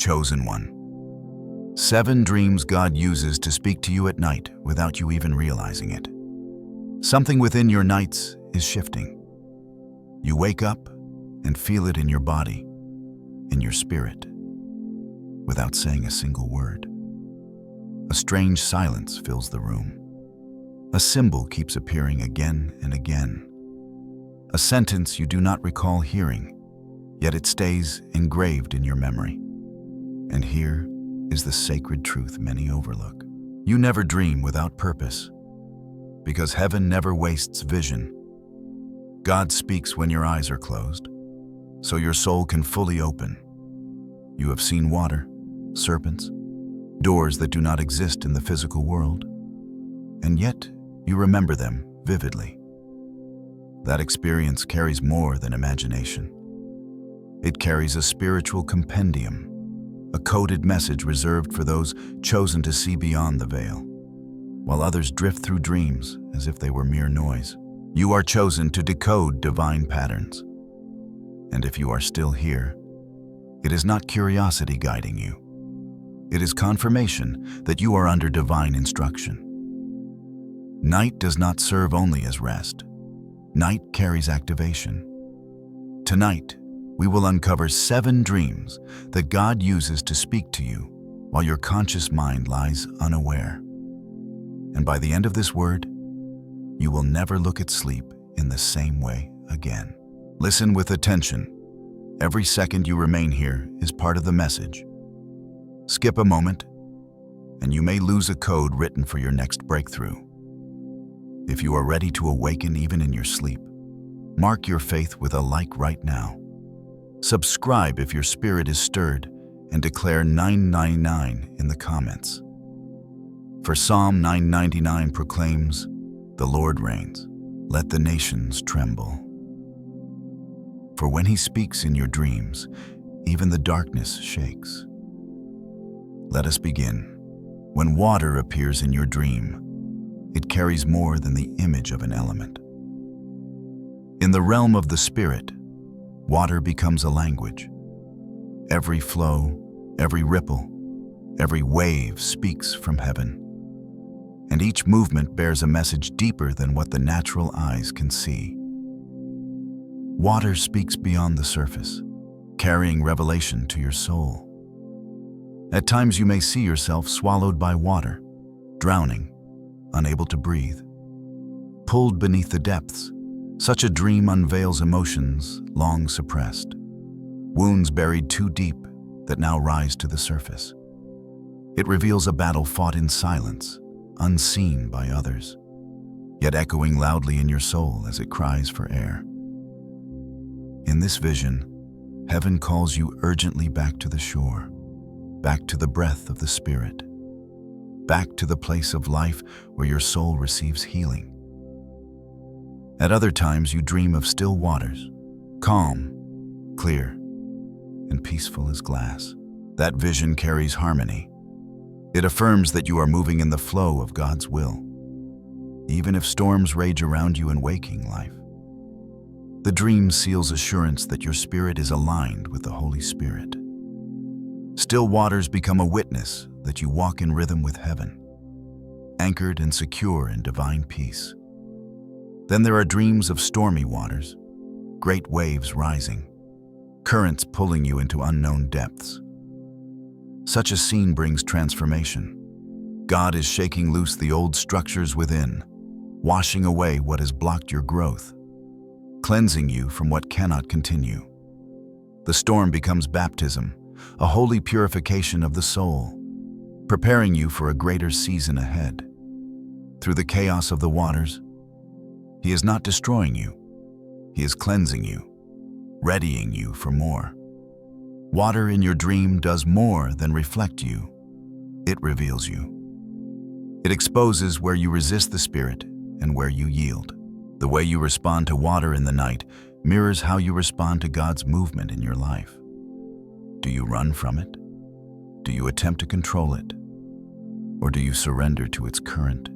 Chosen one. 7 dreams God uses to speak to you at night without you even realizing it. Something within your nights is shifting. You wake up and feel it in your body, in your spirit, without saying a single word. A strange silence fills the room. A symbol keeps appearing again and again. A sentence you do not recall hearing, yet it stays engraved in your memory. And here is the sacred truth many overlook. You never dream without purpose, because heaven never wastes vision. God speaks when your eyes are closed, so your soul can fully open. You have seen water, serpents, doors that do not exist in the physical world, and yet you remember them vividly. That experience carries more than imagination. It carries a spiritual compendium, a coded message reserved for those chosen to see beyond the veil. While others drift through dreams as if they were mere noise, you are chosen to decode divine patterns. And if you are still here, it is not curiosity guiding you. It is confirmation that you are under divine instruction. Night does not serve only as rest. Night carries activation. Tonight, we will uncover 7 dreams that God uses to speak to you while your conscious mind lies unaware. And by the end of this word, you will never look at sleep in the same way again. Listen with attention. Every second you remain here is part of the message. Skip a moment, and you may lose a code written for your next breakthrough. If you are ready to awaken even in your sleep, mark your faith with a like right now. Subscribe if your spirit is stirred, and declare 999 in the comments. For Psalm 999 proclaims, "The Lord reigns, let the nations tremble." For when he speaks in your dreams, even the darkness shakes. Let us begin. When water appears in your dream, it carries more than the image of an element. In the realm of the spirit, water becomes a language. Every flow, every ripple, every wave speaks from heaven. And each movement bears a message deeper than what the natural eyes can see. Water speaks beyond the surface, carrying revelation to your soul. At times you may see yourself swallowed by water, drowning, unable to breathe. Pulled beneath the depths, such a dream unveils emotions long suppressed, wounds buried too deep that now rise to the surface. It reveals a battle fought in silence, unseen by others, yet echoing loudly in your soul as it cries for air. In this vision, heaven calls you urgently back to the shore, back to the breath of the Spirit, back to the place of life where your soul receives healing. At other times, you dream of still waters, calm, clear, and peaceful as glass. That vision carries harmony. It affirms that you are moving in the flow of God's will, even if storms rage around you in waking life. The dream seals assurance that your spirit is aligned with the Holy Spirit. Still waters become a witness that you walk in rhythm with heaven, anchored and secure in divine peace. Then there are dreams of stormy waters, great waves rising, currents pulling you into unknown depths. Such a scene brings transformation. God is shaking loose the old structures within, washing away what has blocked your growth, cleansing you from what cannot continue. The storm becomes baptism, a holy purification of the soul, preparing you for a greater season ahead. Through the chaos of the waters, He is not destroying you. He is cleansing you, readying you for more. Water in your dream does more than reflect you. It reveals you. It exposes where you resist the Spirit and where you yield. The way you respond to water in the night mirrors how you respond to God's movement in your life. Do you run from it? Do you attempt to control it? Or do you surrender to its current?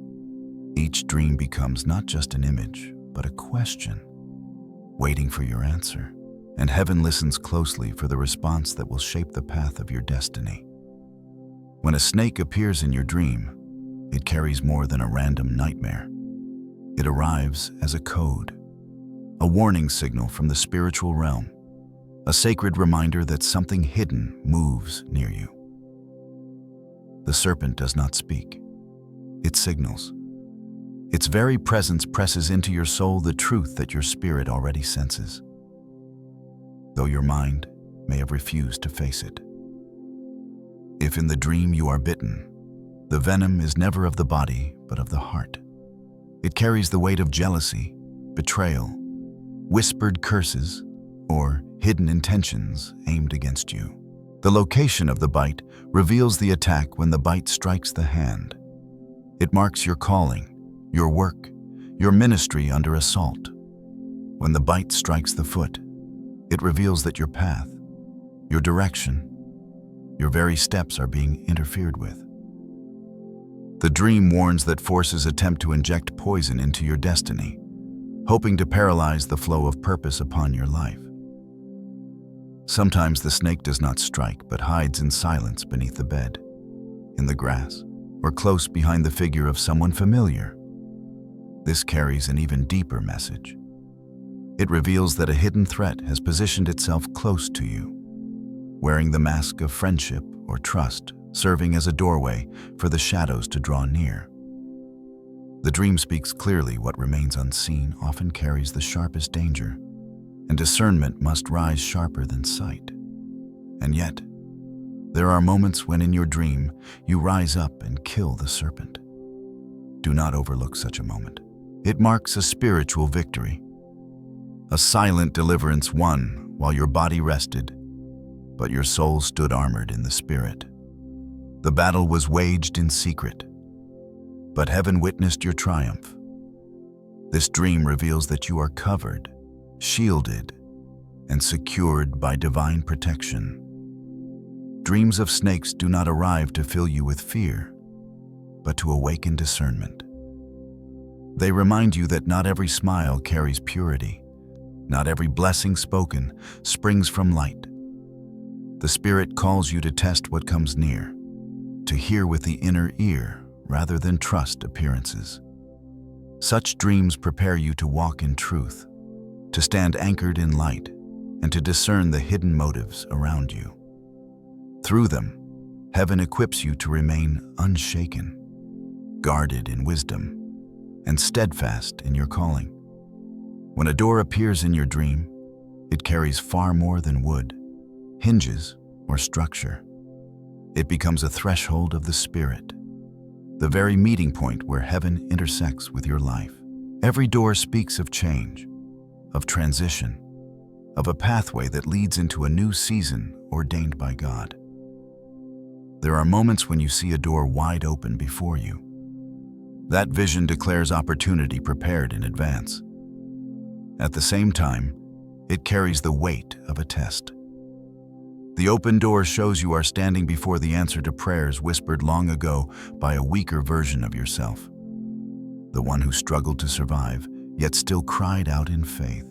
Each dream becomes not just an image, but a question, waiting for your answer. and heaven listens closely for the response that will shape the path of your destiny. When a snake appears in your dream, it carries more than a random nightmare. It arrives as a code, a warning signal from the spiritual realm, a sacred reminder that something hidden moves near you. The serpent does not speak. It signals. Its very presence presses into your soul the truth that your spirit already senses, though your mind may have refused to face it. If in the dream you are bitten, the venom is never of the body, but of the heart. It carries the weight of jealousy, betrayal, whispered curses, or hidden intentions aimed against you. The location of the bite reveals the attack when the bite strikes the hand. It marks your calling, your work, your ministry under assault. When the bite strikes the foot, it reveals that your path, your direction, your very steps are being interfered with. The dream warns that forces attempt to inject poison into your destiny, hoping to paralyze the flow of purpose upon your life. Sometimes the snake does not strike, but hides in silence beneath the bed, in the grass, or close behind the figure of someone familiar. This carries an even deeper message. It reveals that a hidden threat has positioned itself close to you, wearing the mask of friendship or trust, serving as a doorway for the shadows to draw near. The dream speaks clearly. What remains unseen often carries the sharpest danger, and discernment must rise sharper than sight. And yet, there are moments when in your dream you rise up and kill the serpent. Do not overlook such a moment. It marks a spiritual victory, a silent deliverance won while your body rested, but your soul stood armored in the spirit. The battle was waged in secret, but heaven witnessed your triumph. This dream reveals that you are covered, shielded, and secured by divine protection. Dreams of snakes do not arrive to fill you with fear, but to awaken discernment. They remind you that not every smile carries purity, not every blessing spoken springs from light. The Spirit calls you to test what comes near, to hear with the inner ear rather than trust appearances. Such dreams prepare you to walk in truth, to stand anchored in light, and to discern the hidden motives around you. Through them, heaven equips you to remain unshaken, guarded in wisdom, and steadfast in your calling. When a door appears in your dream, it carries far more than wood, hinges, or structure. It becomes a threshold of the Spirit, the very meeting point where heaven intersects with your life. Every door speaks of change, of transition, of a pathway that leads into a new season ordained by God. There are moments when you see a door wide open before you. That vision declares opportunity prepared in advance. At the same time, it carries the weight of a test. The open door shows you are standing before the answer to prayers whispered long ago by a weaker version of yourself, the one who struggled to survive, yet still cried out in faith.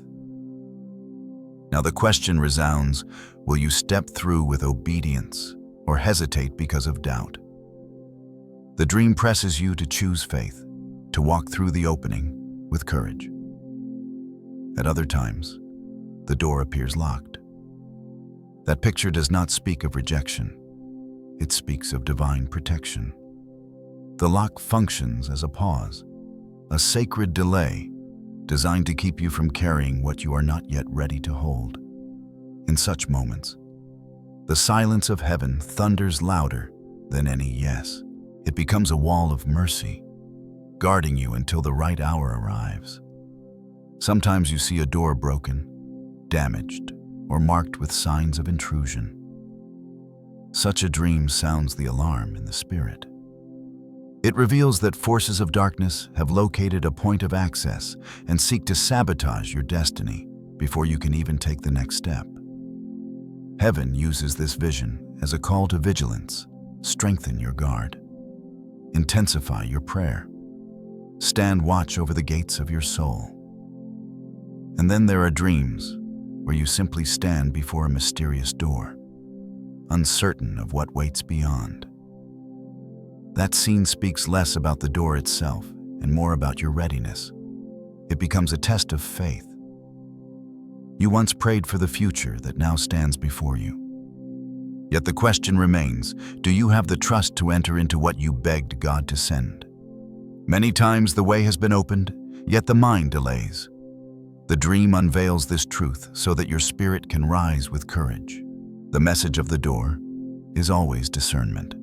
Now the question resounds, will you step through with obedience or hesitate because of doubt? The dream presses you to choose faith, to walk through the opening with courage. At other times, the door appears locked. That picture does not speak of rejection. It speaks of divine protection. The lock functions as a pause, a sacred delay designed to keep you from carrying what you are not yet ready to hold. In such moments, the silence of heaven thunders louder than any yes. It becomes a wall of mercy, guarding you until the right hour arrives. Sometimes you see a door broken, damaged, or marked with signs of intrusion. Such a dream sounds the alarm in the spirit. It reveals that forces of darkness have located a point of access and seek to sabotage your destiny before you can even take the next step. Heaven uses this vision as a call to vigilance. Strengthen your guard. Intensify your prayer. Stand watch over the gates of your soul. And then there are dreams where you simply stand before a mysterious door, uncertain of what waits beyond. That scene speaks less about the door itself and more about your readiness. It becomes a test of faith. You once prayed for the future that now stands before you. Yet the question remains, do you have the trust to enter into what you begged God to send? Many times the way has been opened, yet the mind delays. The dream unveils this truth so that your spirit can rise with courage. The message of the door is always discernment.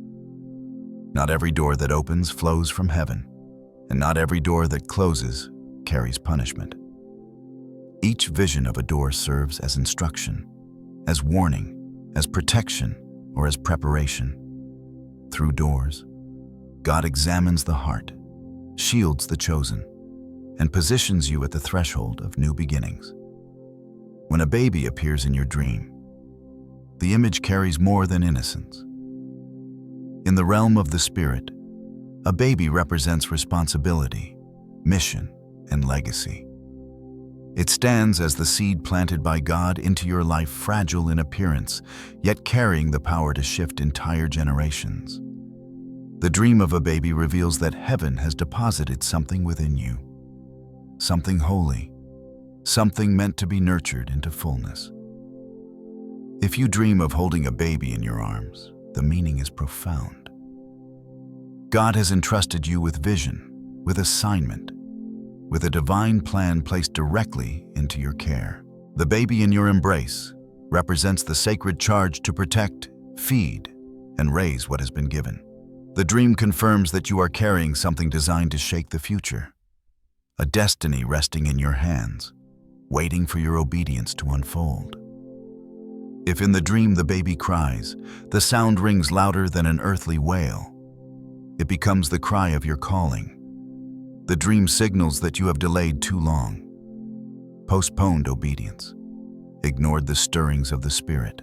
Not every door that opens flows from heaven, and not every door that closes carries punishment. Each vision of a door serves as instruction, as warning, as protection, or as preparation. Through doors, God examines the heart, shields the chosen, and positions you at the threshold of new beginnings. When a baby appears in your dream, the image carries more than innocence. In the realm of the spirit, a baby represents responsibility, mission, and legacy. It stands as the seed planted by God into your life, fragile in appearance, yet carrying the power to shift entire generations. The dream of a baby reveals that heaven has deposited something within you, something holy, something meant to be nurtured into fullness. If you dream of holding a baby in your arms, the meaning is profound. God has entrusted you with vision, with assignment, with a divine plan placed directly into your care. The baby in your embrace represents the sacred charge to protect, feed, and raise what has been given. The dream confirms that you are carrying something designed to shake the future, a destiny resting in your hands, waiting for your obedience to unfold. If in the dream the baby cries, the sound rings louder than an earthly wail. It becomes the cry of your calling. The dream signals that you have delayed too long, postponed obedience, ignored the stirrings of the Spirit.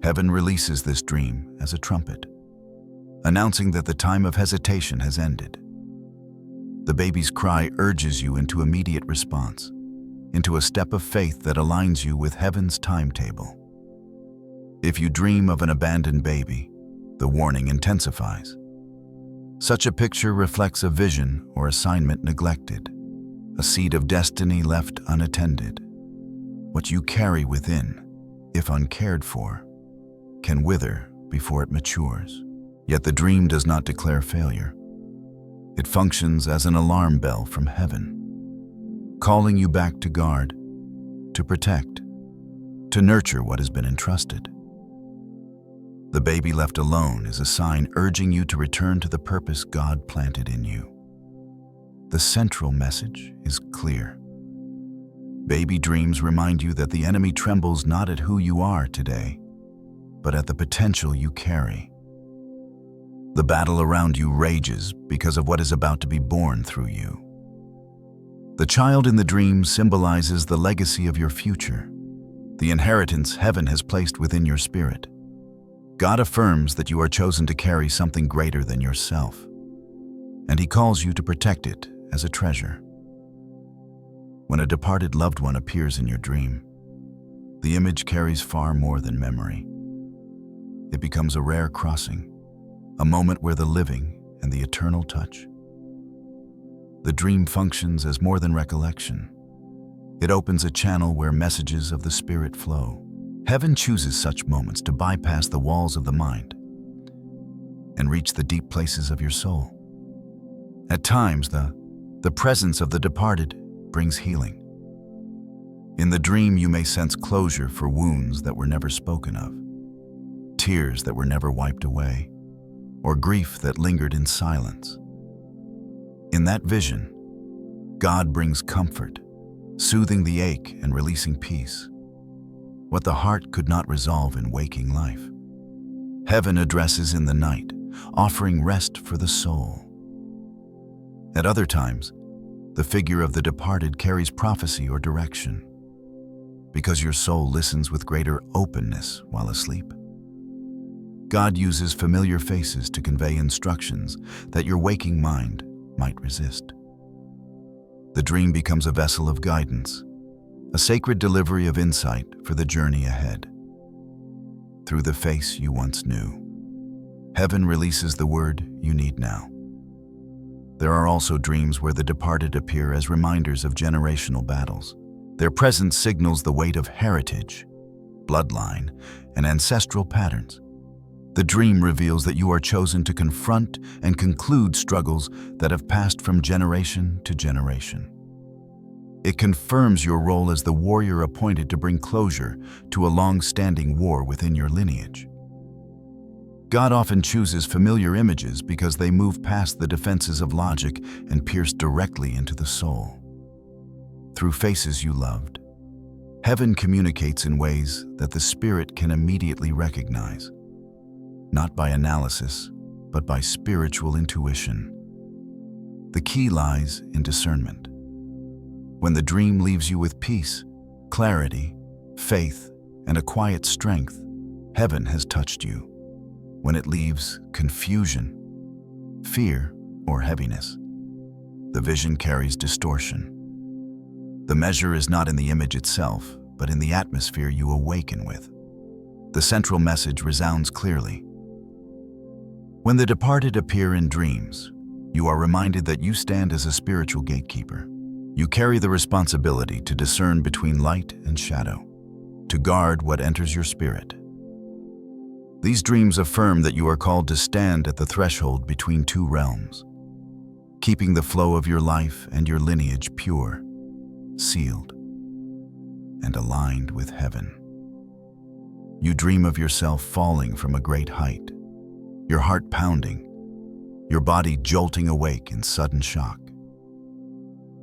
Heaven releases this dream as a trumpet, announcing that the time of hesitation has ended. The baby's cry urges you into immediate response, into a step of faith that aligns you with heaven's timetable. If you dream of an abandoned baby, the warning intensifies. Such a picture reflects a vision or assignment neglected, a seed of destiny left unattended. What you carry within, if uncared for, can wither before it matures. Yet the dream does not declare failure. It functions as an alarm bell from heaven, calling you back to guard, to protect, to nurture what has been entrusted. The baby left alone is a sign urging you to return to the purpose God planted in you. The central message is clear. Baby dreams remind you that the enemy trembles not at who you are today, but at the potential you carry. The battle around you rages because of what is about to be born through you. The child in the dream symbolizes the legacy of your future, the inheritance heaven has placed within your spirit. God affirms that you are chosen to carry something greater than yourself, and He calls you to protect it as a treasure. When a departed loved one appears in your dream, the image carries far more than memory. It becomes a rare crossing, a moment where the living and the eternal touch. The dream functions as more than recollection. It opens a channel where messages of the Spirit flow. Heaven chooses such moments to bypass the walls of the mind and reach the deep places of your soul. At times, the presence of the departed brings healing. In the dream, you may sense closure for wounds that were never spoken of, tears that were never wiped away, or grief that lingered in silence. In that vision, God brings comfort, soothing the ache and releasing peace, what the heart could not resolve in waking life. Heaven addresses in the night, offering rest for the soul. At other times, the figure of the departed carries prophecy or direction, because your soul listens with greater openness while asleep. God uses familiar faces to convey instructions that your waking mind might resist. The dream becomes a vessel of guidance, a sacred delivery of insight for the journey ahead. Through the face you once knew, heaven releases the word you need now. There are also dreams where the departed appear as reminders of generational battles. Their presence signals the weight of heritage, bloodline, and ancestral patterns. The dream reveals that you are chosen to confront and conclude struggles that have passed from generation to generation. It confirms your role as the warrior appointed to bring closure to a long-standing war within your lineage. God often chooses familiar images because they move past the defenses of logic and pierce directly into the soul. Through faces you loved, heaven communicates in ways that the spirit can immediately recognize, not by analysis, but by spiritual intuition. The key lies in discernment. When the dream leaves you with peace, clarity, faith, and a quiet strength, heaven has touched you. When it leaves confusion, fear, or heaviness, the vision carries distortion. The measure is not in the image itself, but in the atmosphere you awaken with. The central message resounds clearly. When the departed appear in dreams, you are reminded that you stand as a spiritual gatekeeper. You carry the responsibility to discern between light and shadow, to guard what enters your spirit. These dreams affirm that you are called to stand at the threshold between two realms, keeping the flow of your life and your lineage pure, sealed, and aligned with heaven. You dream of yourself falling from a great height, your heart pounding, your body jolting awake in sudden shock.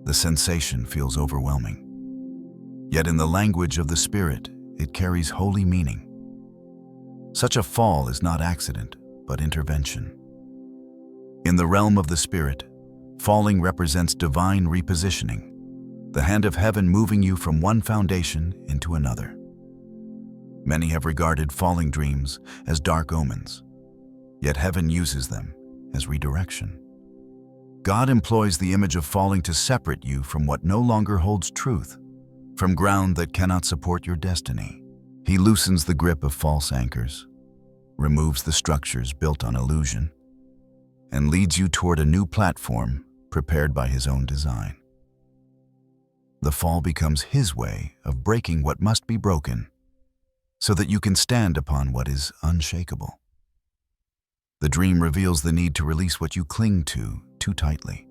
The sensation feels overwhelming. Yet in the language of the spirit, it carries holy meaning. Such a fall is not accident, but intervention. In the realm of the spirit, falling represents divine repositioning, the hand of heaven moving you from one foundation into another. Many have regarded falling dreams as dark omens, yet heaven uses them as redirection. God employs the image of falling to separate you from what no longer holds truth, from ground that cannot support your destiny. He loosens the grip of false anchors, removes the structures built on illusion, and leads you toward a new platform prepared by His own design. The fall becomes His way of breaking what must be broken, so that you can stand upon what is unshakable. The dream reveals the need to release what you cling to too tightly.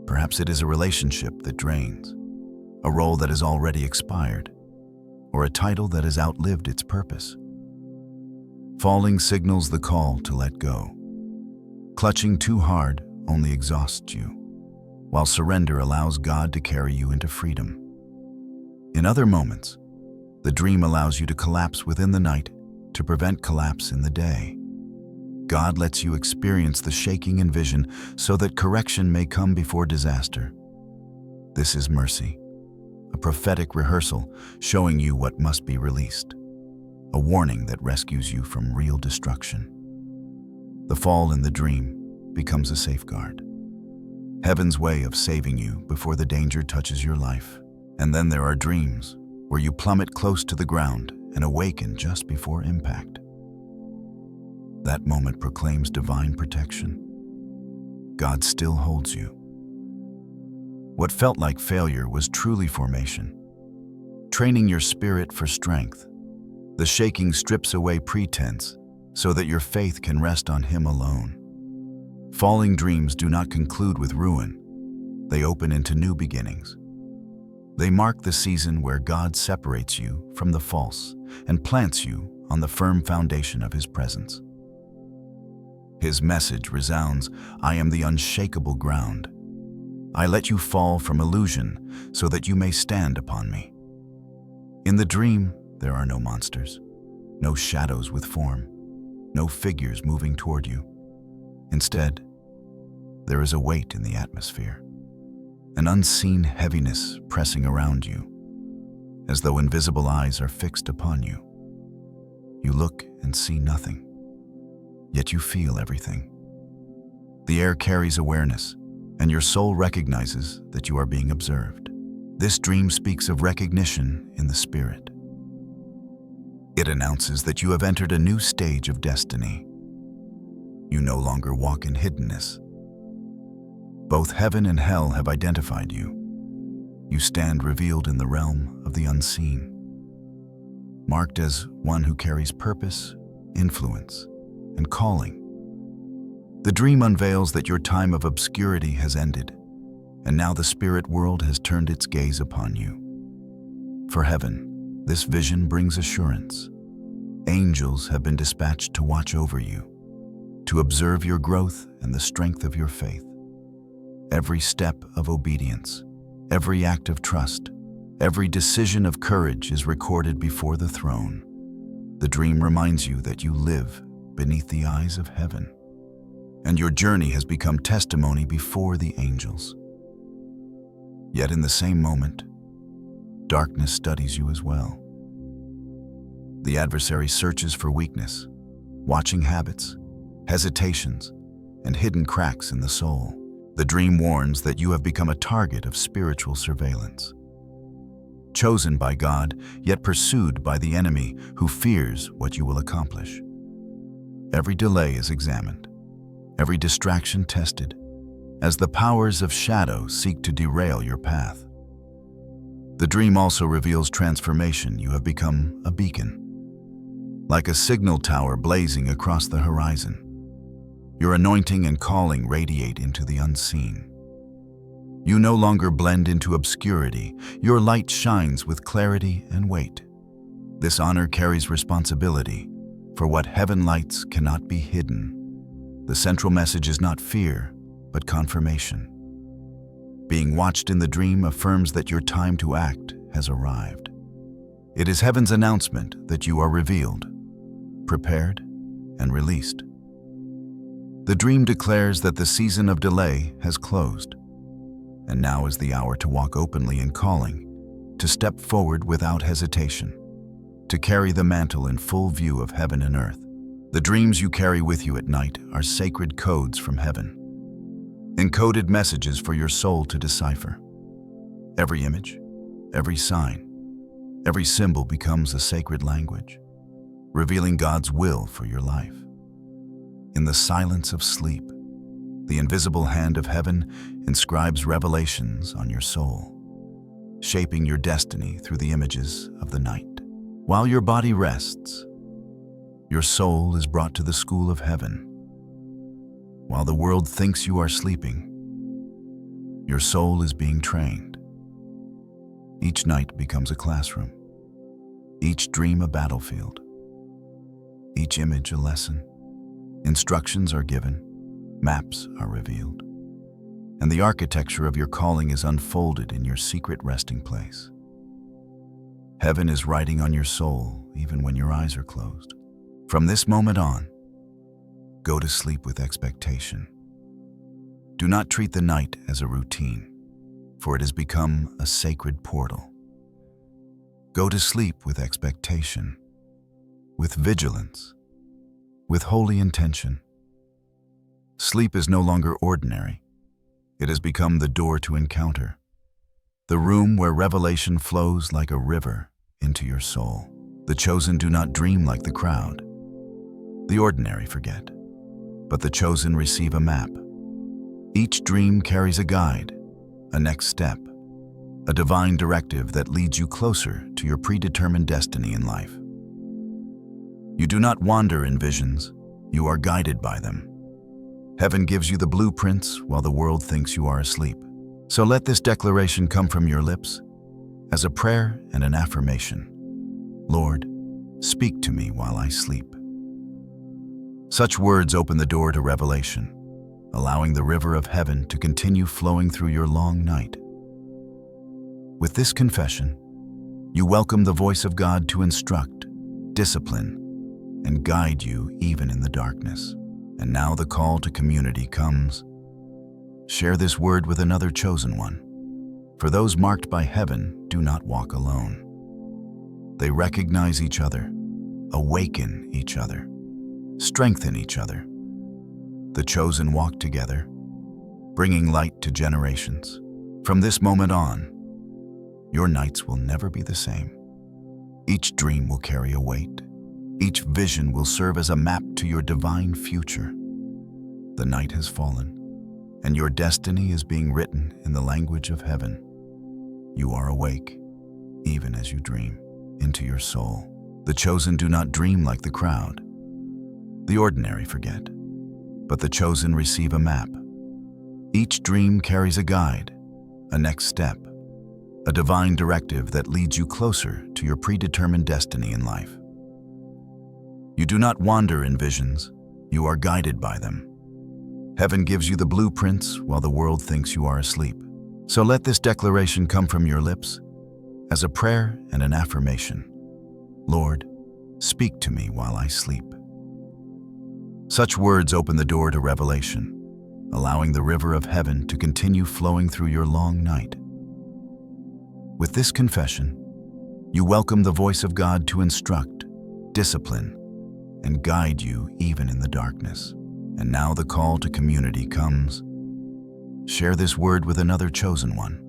Perhaps it is a relationship that drains, a role that has already expired, or a title that has outlived its purpose. Falling signals the call to let go. Clutching too hard only exhausts you, while surrender allows God to carry you into freedom. In other moments, the dream allows you to collapse within the night to prevent collapse in the day. God lets you experience the shaking in vision so that correction may come before disaster. This is mercy, a prophetic rehearsal showing you what must be released, a warning that rescues you from real destruction. The fall in the dream becomes a safeguard, heaven's way of saving you before the danger touches your life. And then there are dreams where you plummet close to the ground and awaken just before impact. That moment proclaims divine protection. God still holds you. What felt like failure was truly formation, training your spirit for strength. The shaking strips away pretense so that your faith can rest on Him alone. Falling dreams do not conclude with ruin. They open into new beginnings. They mark the season where God separates you from the false and plants you on the firm foundation of His presence. His message resounds, "I am the unshakable ground. I let you fall from illusion so that you may stand upon me." In the dream, there are no monsters, no shadows with form, no figures moving toward you. Instead, there is a weight in the atmosphere, an unseen heaviness pressing around you, as though invisible eyes are fixed upon you. You look and see nothing, yet you feel everything. The air carries awareness, and your soul recognizes that you are being observed. This dream speaks of recognition in the spirit. It announces that you have entered a new stage of destiny. You no longer walk in hiddenness. Both heaven and hell have identified you. You stand revealed in the realm of the unseen, marked as one who carries purpose, influence, and calling. The dream unveils that your time of obscurity has ended, and now the spirit world has turned its gaze upon you. For heaven, this vision brings assurance. Angels have been dispatched to watch over you, to observe your growth and the strength of your faith. Every step of obedience, every act of trust, every decision of courage is recorded before the throne. The dream reminds you that you live beneath the eyes of heaven, and your journey has become testimony before the angels. Yet in the same moment, darkness studies you as well. The adversary searches for weakness, watching habits, hesitations, and hidden cracks in the soul. The dream warns that you have become a target of spiritual surveillance. Chosen by God, yet pursued by the enemy who fears what you will accomplish. Every delay is examined, every distraction tested, as the powers of shadow seek to derail your path. The dream also reveals transformation. You have become a beacon, like a signal tower blazing across the horizon. Your anointing and calling radiate into the unseen. You no longer blend into obscurity. Your light shines with clarity and weight. This honor carries responsibility, for what heaven lights cannot be hidden. The central message is not fear, but confirmation. Being watched in the dream affirms that your time to act has arrived. It is heaven's announcement that you are revealed, prepared, and released. The dream declares that the season of delay has closed, and now is the hour to walk openly in calling, to step forward without hesitation, to carry the mantle in full view of heaven and earth. The dreams you carry with you at night are sacred codes from heaven, encoded messages for your soul to decipher. Every image, every sign, every symbol becomes a sacred language, revealing God's will for your life. In the silence of sleep, the invisible hand of heaven inscribes revelations on your soul, shaping your destiny through the images of the night. While your body rests, your soul is brought to the school of heaven. While the world thinks you are sleeping, your soul is being trained. Each night becomes a classroom, each dream a battlefield, each image a lesson. Instructions are given, maps are revealed, and the architecture of your calling is unfolded in your secret resting place. Heaven is writing on your soul even when your eyes are closed. From this moment on, go to sleep with expectation. Do not treat the night as a routine, for it has become a sacred portal. Go to sleep with expectation, with vigilance, with holy intention. Sleep is no longer ordinary. It has become the door to encounter, the room where revelation flows like a river into your soul. The chosen do not dream like the crowd. The ordinary forget, but the chosen receive a map. Each dream carries a guide, a next step, a divine directive that leads you closer to your predetermined destiny in life. You do not wander in visions, you are guided by them. Heaven gives you the blueprints while the world thinks you are asleep. So let this declaration come from your lips as a prayer and an affirmation. Lord, speak to me while I sleep. Such words open the door to revelation, allowing the river of heaven to continue flowing through your long night. With this confession, you welcome the voice of God to instruct, discipline, and guide you even in the darkness. And now the call to community comes. Share this word with another chosen one. For those marked by heaven do not walk alone. They recognize each other, awaken each other, strengthen each other. The chosen walk together, bringing light to generations. From this moment on, Your nights will never be the same. Each dream will carry a weight. Each vision will serve as a map to your divine future. The night has fallen, and your destiny is being written in the language of heaven. You are awake, even as you dream, into your soul. The chosen do not dream like the crowd. The ordinary forget, but the chosen receive a map. Each dream carries a guide, a next step, a divine directive that leads you closer to your predetermined destiny in life. You do not wander in visions, you are guided by them. Heaven gives you the blueprints while the world thinks you are asleep. So let this declaration come from your lips as a prayer and an affirmation. Lord, speak to me while I sleep. Such words open the door to revelation, allowing the river of heaven to continue flowing through your long night. With this confession, you welcome the voice of God to instruct, discipline, and guide you even in the darkness. And now the call to community comes. Share this word with another chosen one.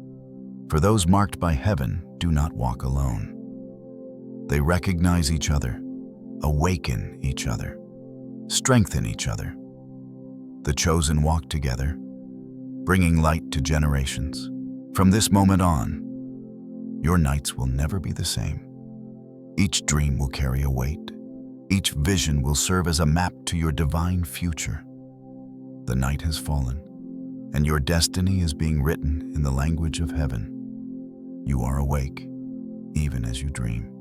For those marked by heaven do not walk alone. They recognize each other, awaken each other, strengthen each other. The chosen walk together, bringing light to generations. From this moment on, your nights will never be the same. Each dream will carry a weight. Each vision will serve as a map to your divine future. The night has fallen, and your destiny is being written in the language of heaven. You are awake, even as you dream.